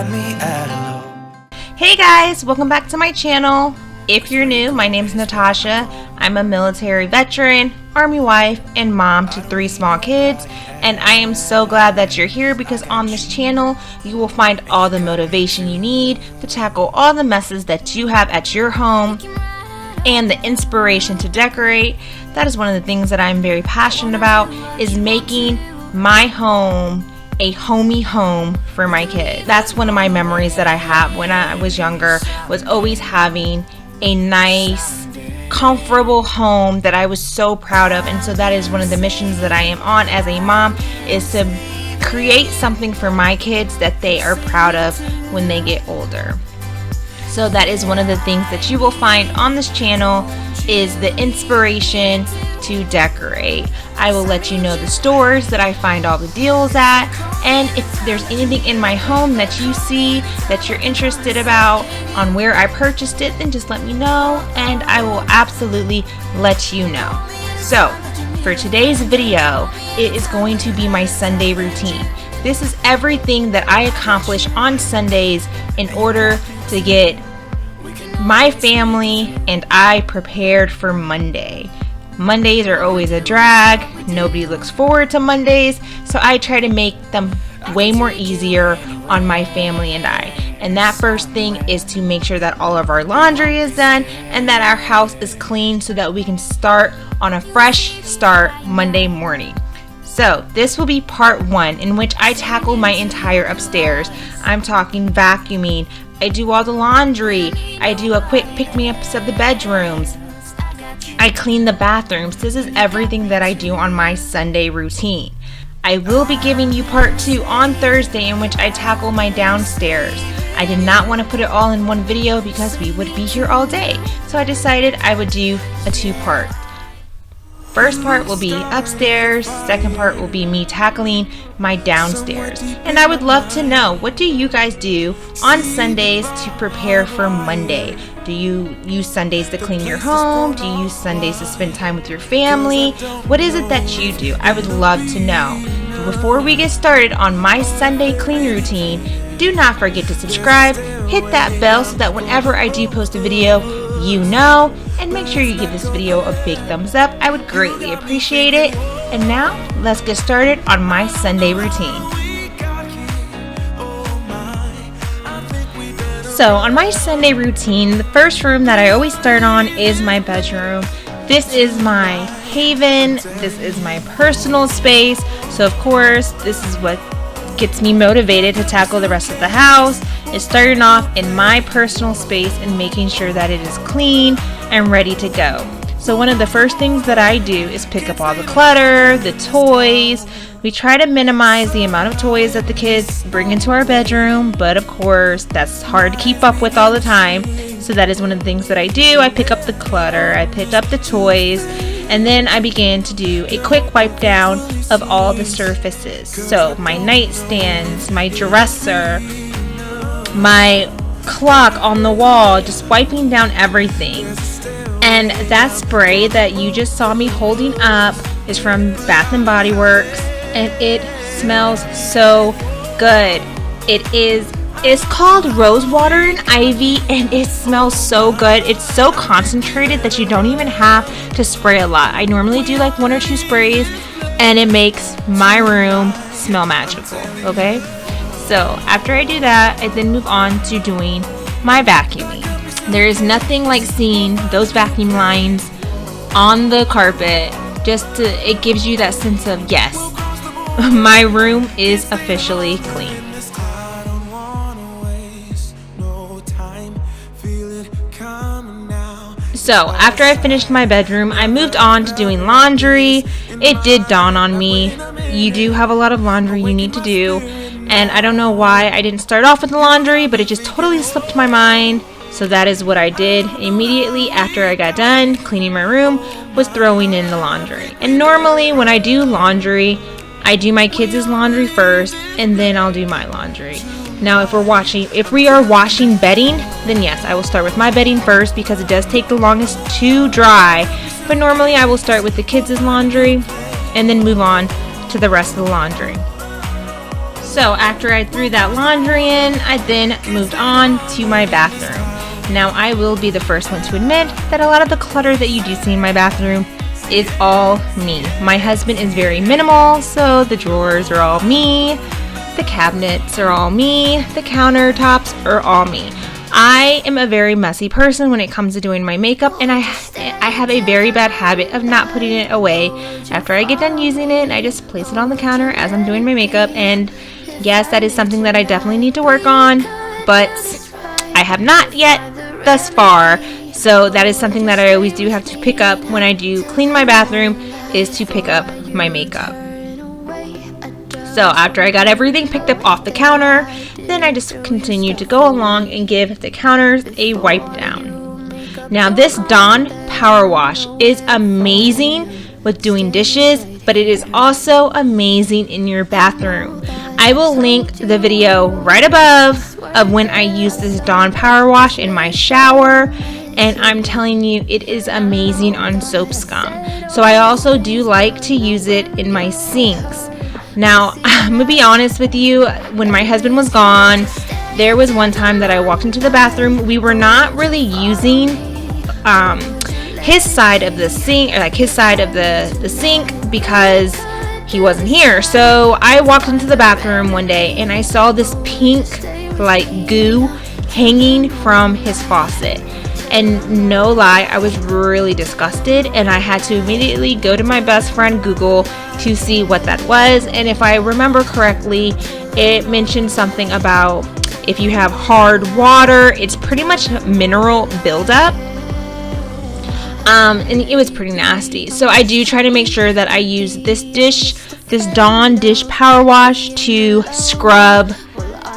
had me at hello. Hey guys, welcome back to my channel. If you're new, my name's Natasha. I'm a military veteran, army wife, and mom to 3 small kids. And I am so glad that you're here because on this channel, you will find all the motivation you need to tackle all the messes that you have at your home and the inspiration to decorate. That is one of the things that I'm very passionate about, is making my home a homey home for my kids. That's one of my memories that I have when I was younger, was always having a nice, comfortable home that I was so proud of. And so that is one of the missions that I am on as a mom, is to create something for my kids that they are proud of when they get older. So that is one of the things that you will find on this channel, is the inspiration to decorate. I will let you know the stores that I find all the deals at, and if there's anything in my home that you see that you're interested about on where I purchased it, then just let me know and I will absolutely let you know. So for today's video, it is going to be my Sunday routine. This is everything that I accomplish on Sundays in order to get my family and I prepared for Monday. Mondays are always a drag. Nobody looks forward to Mondays, so I try to make them way more easier on my family and I. And that first thing is to make sure that all of our laundry is done and that our house is clean so that we can start on a fresh start Monday morning. So this will be part 1, in which I tackle my entire upstairs. I'm talking vacuuming, I do all the laundry, I do a quick pick-me-ups of the bedrooms, I clean the bathrooms. This is everything that I do on my Sunday routine. I will be giving you part 2 on Thursday, in which I tackle my downstairs. I did not want to put it all in one video because we would be here all day, so I decided I would do a 2-part. First part will be upstairs, second part will be me tackling my downstairs. And I would love to know, what do you guys do on Sundays to prepare for Monday? Do you use Sundays to clean your home? Do you use Sundays to spend time with your family? What is it that you do? I would love to know. Before we get started on my Sunday clean routine, do not forget to subscribe, hit that bell so that whenever I do post a video, you know, and make sure you give this video a big thumbs up. I would greatly appreciate it. And now, let's get started on my Sunday routine. So, on my Sunday routine, the first room that I always start on is my bedroom. This is my haven. This is my personal space. So, of course, this is what gets me motivated to tackle the rest of the house, is starting off in my personal space and making sure that it is clean and ready to go. So one of the first things that I do is pick up all the clutter, the toys. We try to minimize the amount of toys that the kids bring into our bedroom, but of course that's hard to keep up with all the time. So that is one of the things that I do. I pick up the clutter, I pick up the toys, and then I begin to do a quick wipe down of all the surfaces. So my nightstands, my dresser, my clock on the wall, just wiping down everything. And that spray that you just saw me holding up is from Bath & Body Works, and it smells so good. It's called Rose Water and Ivy, and it smells so good. It's so concentrated that you don't even have to spray a lot. I normally do like 1 or 2 sprays, and it makes my room smell magical, okay? So after I do that, I then move on to doing my vacuuming. There is nothing like seeing those vacuum lines on the carpet. It gives you that sense of, yes, my room is officially clean. So after I finished my bedroom, I moved on to doing laundry. It did dawn on me, you do have a lot of laundry you need to do. And I don't know why I didn't start off with the laundry, but it just totally slipped my mind. So that is what I did immediately after I got done cleaning my room, was throwing in the laundry. And normally when I do laundry, I do my kids' laundry first, and then I'll do my laundry. Now if we are washing bedding, then yes, I will start with my bedding first because it does take the longest to dry. But normally I will start with the kids' laundry and then move on to the rest of the laundry. So after I threw that laundry in, I then moved on to my bathroom. Now I will be the first one to admit that a lot of the clutter that you do see in my bathroom is all me. My husband is very minimal, so the drawers are all me, the cabinets are all me, the countertops are all me. I am a very messy person when it comes to doing my makeup, and I have a very bad habit of not putting it away after I get done using it. I just place it on the counter as I'm doing my makeup, and yes, that is something that I definitely need to work on, but I have not yet thus far. So that is something that I always do have to pick up when I do clean my bathroom, is to pick up my makeup. So after I got everything picked up off the counter, then I just continued to go along and give the counters a wipe down. Now this Dawn Power Wash is amazing with doing dishes, but it is also amazing in your bathroom. I will link the video right above of when I use this Dawn Power Wash in my shower, and I'm telling you, it is amazing on soap scum. So I also do like to use it in my sinks. Now, I'm gonna be honest with you, when my husband was gone, there was one time that I walked into the bathroom. We were not really using his side of the sink, or like his side of the sink, because he wasn't here. So I walked into the bathroom one day and I saw this pink like goo hanging from his faucet. And no lie, I was really disgusted, and I had to immediately go to my best friend Google to see what that was. And if I remember correctly, it mentioned something about if you have hard water, it's pretty much mineral buildup. And it was pretty nasty. So I do try to make sure that I use this Dawn dish power wash to scrub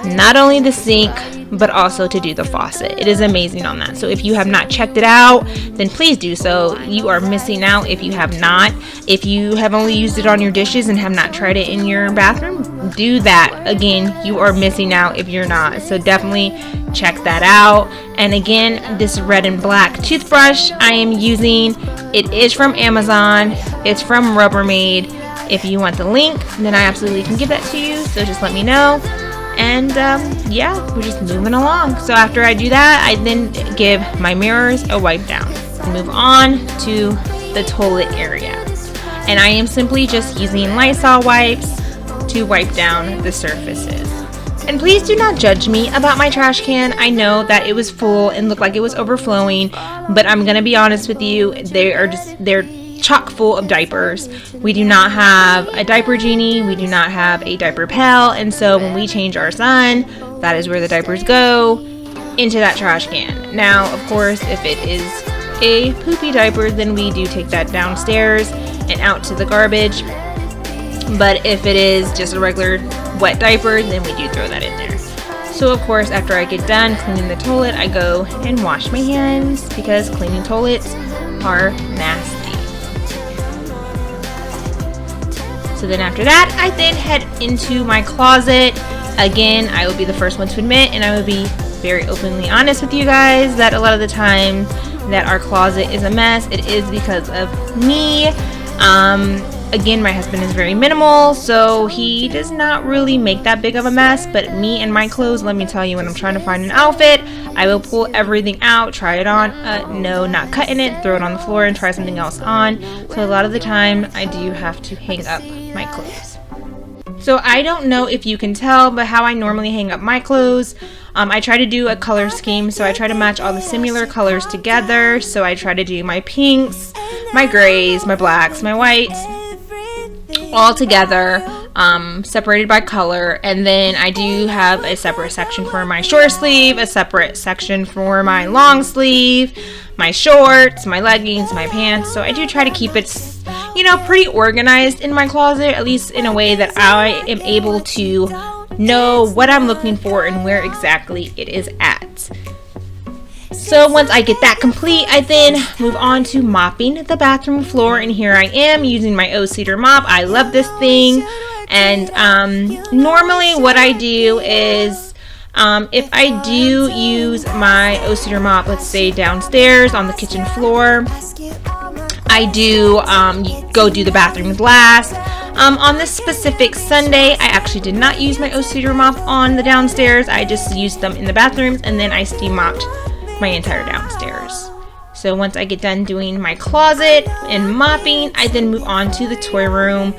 not only the sink, but also to do the faucet. It is amazing on that. So if you have not checked it out, then please do so. You are missing out if you have not. If you have only used it on your dishes and have not tried it in your bathroom, do that. Again, you are missing out if you're not. So definitely check that out. And again, this red and black toothbrush I am using, it is from Amazon. It's from Rubbermaid. If you want the link, then I absolutely can give that to you. So just let me know. And yeah, we're just moving along. So after I do that, I then give my mirrors a wipe down and move on to the toilet area. And I am simply just using Lysol wipes to wipe down the surfaces. And please do not judge me about my trash can. I know that it was full and looked like it was overflowing, but I'm gonna be honest with you, they're chock full of diapers. We do not have a diaper genie, we do not have a diaper pail, and so when we change our son, that is where the diapers go, into that trash can. Now, of course, if it is a poopy diaper, then we do take that downstairs and out to the garbage. But if it is just a regular wet diaper, then we do throw that in there. So of course, after I get done cleaning the toilet, I go and wash my hands, because cleaning toilets are nasty. So then after that, I then head into my closet. Again, I will be the first one to admit, and I will be very openly honest with you guys, that a lot of the time that our closet is a mess, it is because of me. Again, my husband is very minimal, so he does not really make that big of a mess, but me and my clothes, let me tell you, when I'm trying to find an outfit, I will pull everything out, try it on, no, not cutting it, throw it on the floor and try something else on. So a lot of the time, I do have to hang up my clothes. So I don't know if you can tell, but how I normally hang up my clothes, I try to do a color scheme, so I try to match all the similar colors together. So I try to do my pinks, my grays, my blacks, my whites, all together, separated by color. And then I do have a separate section for my short sleeve, a separate section for my long sleeve, my shorts, my leggings, my pants. So I do try to keep it, you know, pretty organized in my closet, at least in a way that I am able to know what I'm looking for and where exactly it is at. So once I get that complete, I then move on to mopping the bathroom floor, and here I am using my O-Cedar mop. I love this thing. And normally what I do is, if I do use my O-Cedar mop, let's say downstairs on the kitchen floor, I do go do the bathrooms last. On this specific Sunday, I actually did not use my O-Cedar mop on the downstairs. I just used them in the bathrooms, and then I steam mopped my entire downstairs. So once I get done doing my closet and mopping, I then move on to the toy room.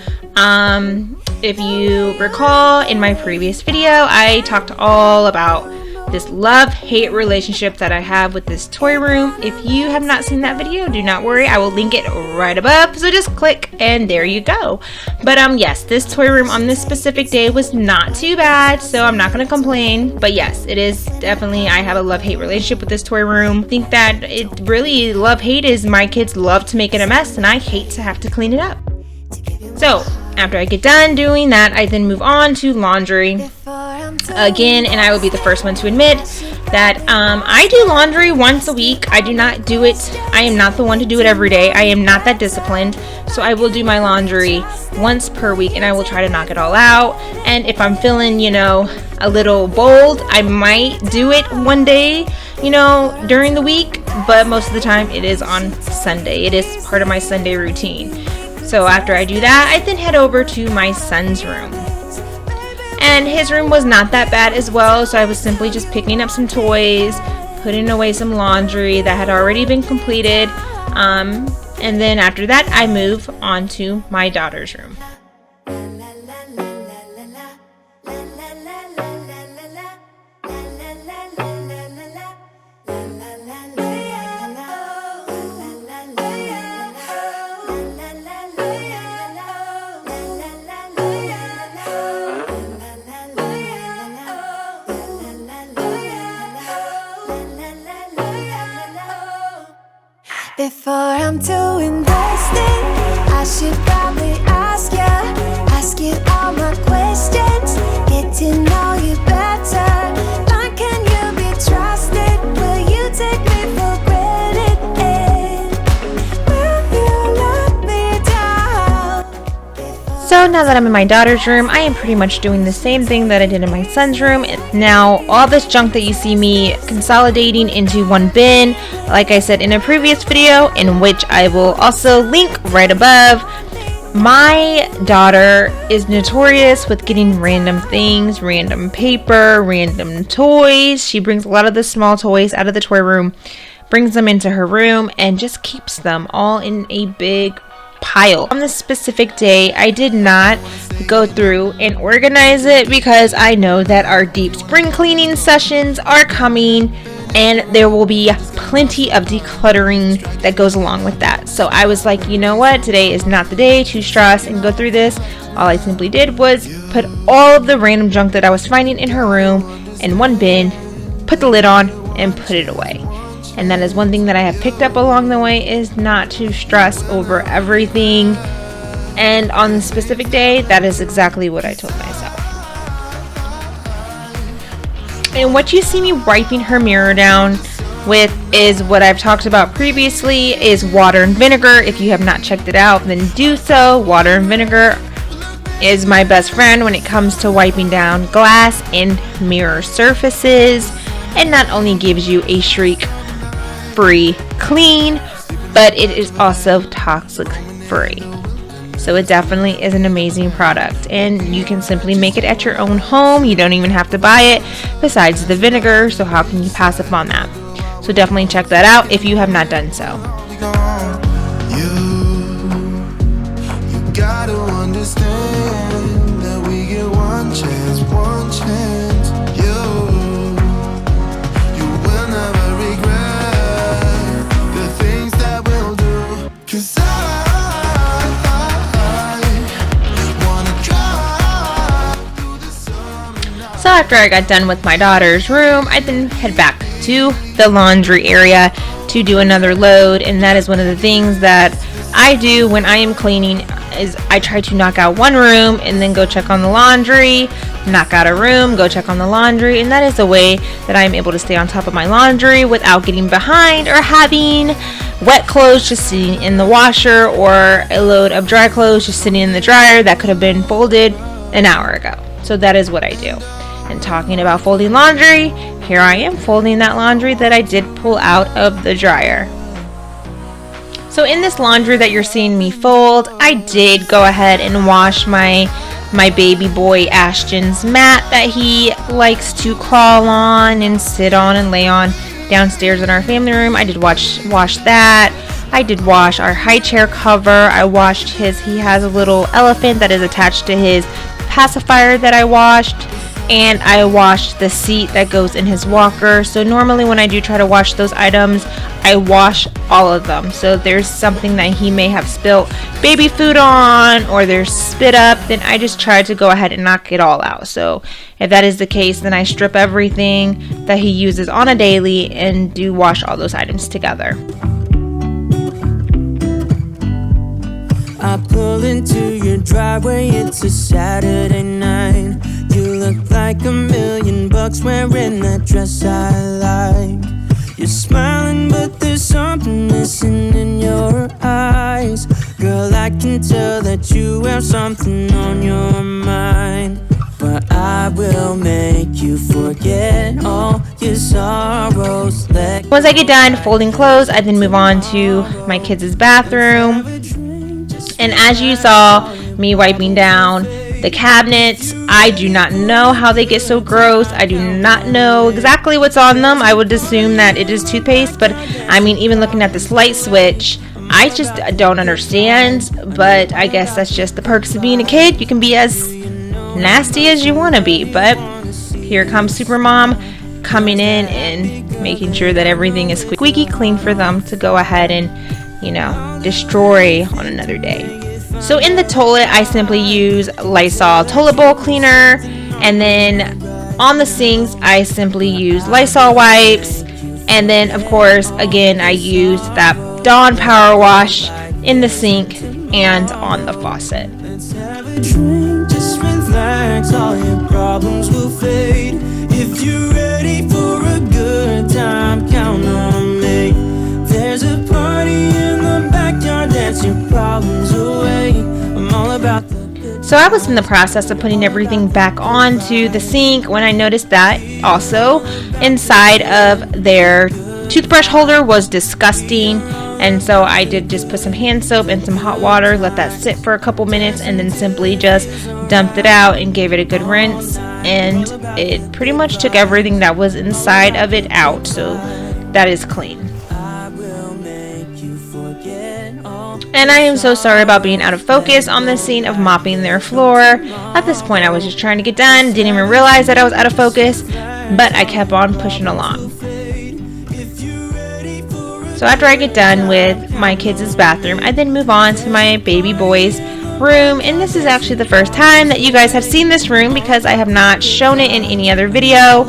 If you recall, in my previous video, I talked all about this love-hate relationship that I have with this toy room. If you have not seen that video, do not worry, I will link it right above, so just click and there you go. But yes, this toy room on this specific day was not too bad, so I'm not gonna complain. But yes, it is definitely, I have a love-hate relationship with this toy room. I think that it really, love-hate is my kids love to make it a mess and I hate to have to clean it up. So after I get done doing that, I then move on to laundry again, and I will be the first one to admit that I do laundry once a week. I do not do it, I am not the one to do it every day. I am not that disciplined, so I will do my laundry once per week and I will try to knock it all out. And if I'm feeling, you know, a little bold, I might do it one day, you know, during the week, but most of the time it is on Sunday. It is part of my Sunday routine. So after I do that, I then head over to my son's room. And his room was not that bad as well, so I was simply just picking up some toys, putting away some laundry that had already been completed. And then after that, I move on to my daughter's room. Before I'm too invested, I should probably ask you all my questions, get to know you better. Like, can you be trusted? Will you take me for granted? Will you let me down? So now that I'm in my daughter's room, I am pretty much doing the same thing that I did in my son's room. Now, all this junk that you see me consolidating into one bin, like I said in a previous video, in which I will also link right above, my daughter is notorious with getting random things, random paper, random toys. She brings a lot of the small toys out of the toy room, brings them into her room, and just keeps them all in a big pile. On this specific day, I did not go through and organize it because I know that our deep spring cleaning sessions are coming and there will be plenty of decluttering that goes along with that. So I was like, you know what, today is not the day to stress and go through this. All I simply did was put all of the random junk that I was finding in her room in one bin, put the lid on, and put it away. And that is one thing that I have picked up along the way, is not to stress over everything. And on the specific day, that is exactly what I told myself. And what you see me wiping her mirror down with is what I've talked about previously, is water and vinegar. If you have not checked it out, then do so. Water and vinegar is my best friend when it comes to wiping down glass and mirror surfaces. It not only gives you a shriek-free clean, but it is also toxic-free. So it definitely is an amazing product, and you can simply make it at your own home. You don't even have to buy it besides the vinegar, so how can you pass up on that? So definitely check that out if you have not done so. You gotta understand that we get one chance. You will never regret the things that we'll do. 'Cause So after I got done with my daughter's room, I then head back to the laundry area to do another load. And that is one of the things that I do when I am cleaning, is I try to knock out one room and then go check on the laundry, knock out a room, go check on the laundry. And that is the way that I'm able to stay on top of my laundry without getting behind or having wet clothes just sitting in the washer, or a load of dry clothes just sitting in the dryer that could have been folded an hour ago. So that is what I do. And talking about folding laundry, here I am folding that laundry that I did pull out of the dryer. So in this laundry that you're seeing me fold, I did go ahead and wash my baby boy Ashton's mat that he likes to crawl on and sit on and lay on downstairs in our family room. I did wash that. I did wash our high chair cover. I washed he has a little elephant that is attached to his pacifier that I washed. And I washed the seat that goes in his walker. So normally when I do try to wash those items, I wash all of them. So if there's something that he may have spilt baby food on, or there's spit up, then I just try to go ahead and knock it all out. So if that is the case, then I strip everything that he uses on a daily and do wash all those items together. I pull into your driveway, it's a Saturday night. You look like $1,000,000 wearing that dress I like. You're smiling, but there's something missing in your eyes. Girl, I can tell that you have something on your mind. But I will make you forget all your sorrows. Once I get done folding clothes, I then move on to my kids' bathroom. And as you saw me wiping down the cabinets, I do not know how they get so gross. I do not know exactly what's on them. I would assume that it is toothpaste, but I mean, even looking at this light switch, I just don't understand. But I guess that's just the perks of being a kid. You can be as nasty as you want to be. But here comes Super Mom coming in and making sure that everything is squeaky clean for them to go ahead and, destroy on another day. So in the toilet, I simply use Lysol toilet bowl cleaner, and then on the sinks, I simply use Lysol wipes, and then of course, again, I use that Dawn Power Wash in the sink and on the faucet. Let's have a drink, just relax, all your problems will fade. If you're ready for a good time, count on me. There's a party in the backyard, dance your problems away. I'm all about the good. So I was in the process of putting everything back onto the sink when I noticed that also inside of their toothbrush holder was disgusting. And so I did just put some hand soap and some hot water, let that sit for a couple minutes, and then simply just dumped it out and gave it a good rinse. And it pretty much took everything that was inside of it out. So that is clean. And I am so sorry about being out of focus on the scene of mopping their floor. At this point, I was just trying to get done, didn't even realize that I was out of focus, but I kept on pushing along. So after I get done with my kids' bathroom, I then move on to my baby boy's room. And this is actually the first time that you guys have seen this room because I have not shown it in any other video.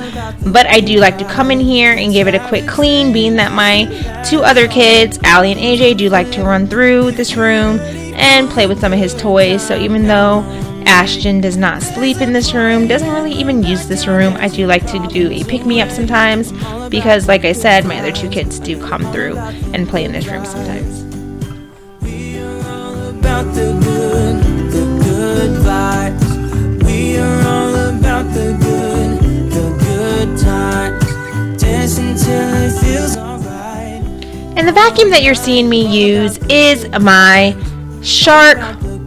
But I do like to come in here and give it a quick clean, being that my two other kids, Allie and AJ, do like to run through this room and play with some of his toys. So even though Ashton does not sleep in this room, doesn't really even use this room, I do like to do a pick-me-up sometimes because, like I said, my other two kids do come through and play in this room sometimes. We are all about the good vibes. We are all about the good times. Dance until it feels alright. And the vacuum that you're seeing me use is my Shark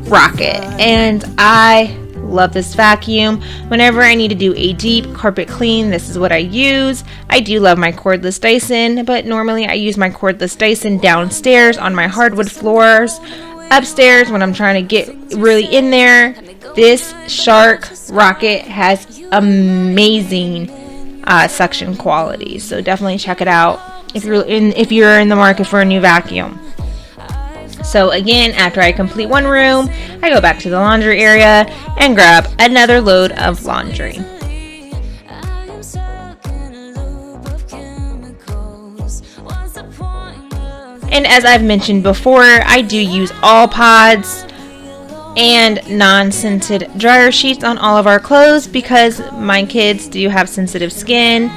Rocket, and I love this vacuum. Whenever I need to do a deep carpet clean, this is what I use. I do love my cordless Dyson, but normally I use my cordless Dyson downstairs on my hardwood floors. Upstairs, when I'm trying to get really in there, this Shark Rocket has amazing suction quality. So definitely check it out if you're in the market for a new vacuum. So again, after I complete one room, I go back to the laundry area and grab another load of laundry. And as I've mentioned before, I do use all pods and non-scented dryer sheets on all of our clothes because my kids do have sensitive skin.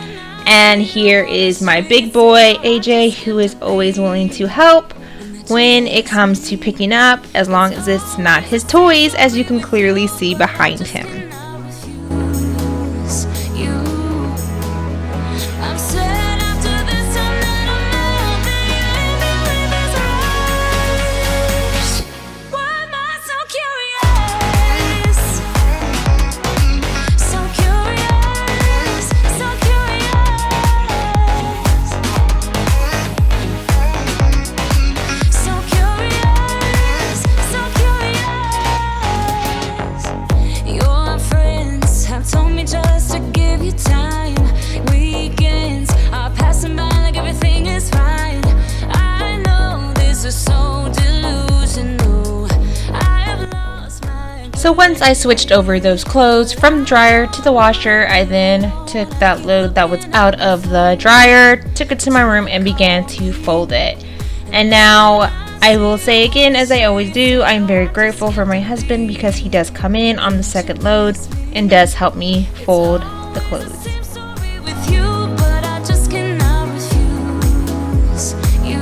And here is my big boy, AJ, who is always willing to help when it comes to picking up, as long as it's not his toys, as you can clearly see behind him. told me just to give you time. Weekends are passing by like everything is fine. I know this is so delusional. I have lost my. So once I switched over those clothes from the dryer to the washer, I then took that load that was out of the dryer, took it to my room, and began to fold it. And now I will say again, as I always do, I'm very grateful for my husband because he does come in on the second load and does help me fold the clothes. Same story with you, but I just cannot refuse you.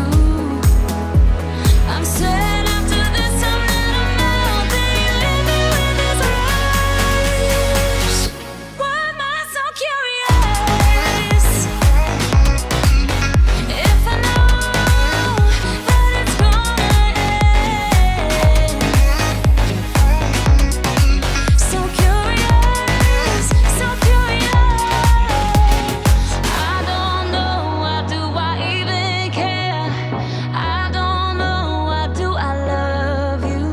I'm sad after this time that I'm out there, you leave me with this rush. Why am I so curious? If I know that it's gonna end. So curious, so curious. I don't know, why do I even care? I don't know, why do I love you?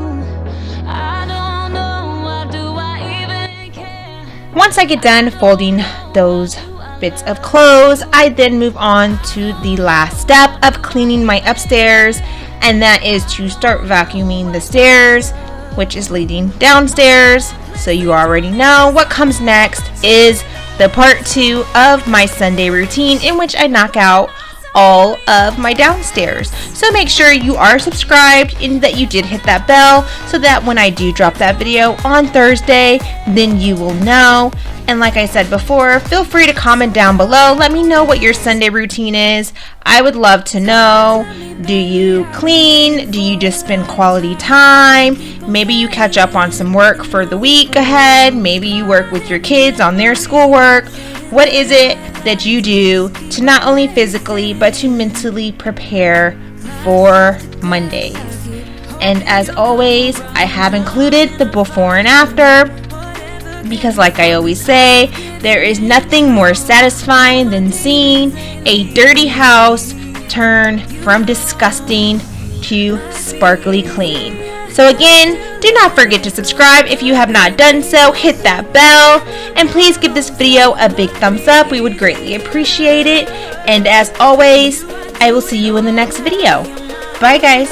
I don't know, why do I even care? Once I get done folding those bits of clothes, I then move on to the last step of cleaning my upstairs, and that is to start vacuuming the stairs, which is leading downstairs. So you already know what comes next is the part 2 of my Sunday routine, in which I knock out all of my downstairs. So make sure you are subscribed and that you did hit that bell so that when I do drop that video on Thursday, then you will know. And like I said before, feel free to comment down below. Let me know what your Sunday routine is. I would love to know. Do you clean? Do you just spend quality time? Maybe you catch up on some work for the week ahead. Maybe you work with your kids on their schoolwork. What is it that you do to not only physically but to mentally prepare for Mondays? And as always, I have included the before and after, because like I always say, there is nothing more satisfying than seeing a dirty house turn from disgusting to sparkly clean. So again, do not forget to subscribe if you have not done so. Hit that bell and please give this video a big thumbs up. We would greatly appreciate it. And as always, I will see you in the next video. Bye guys.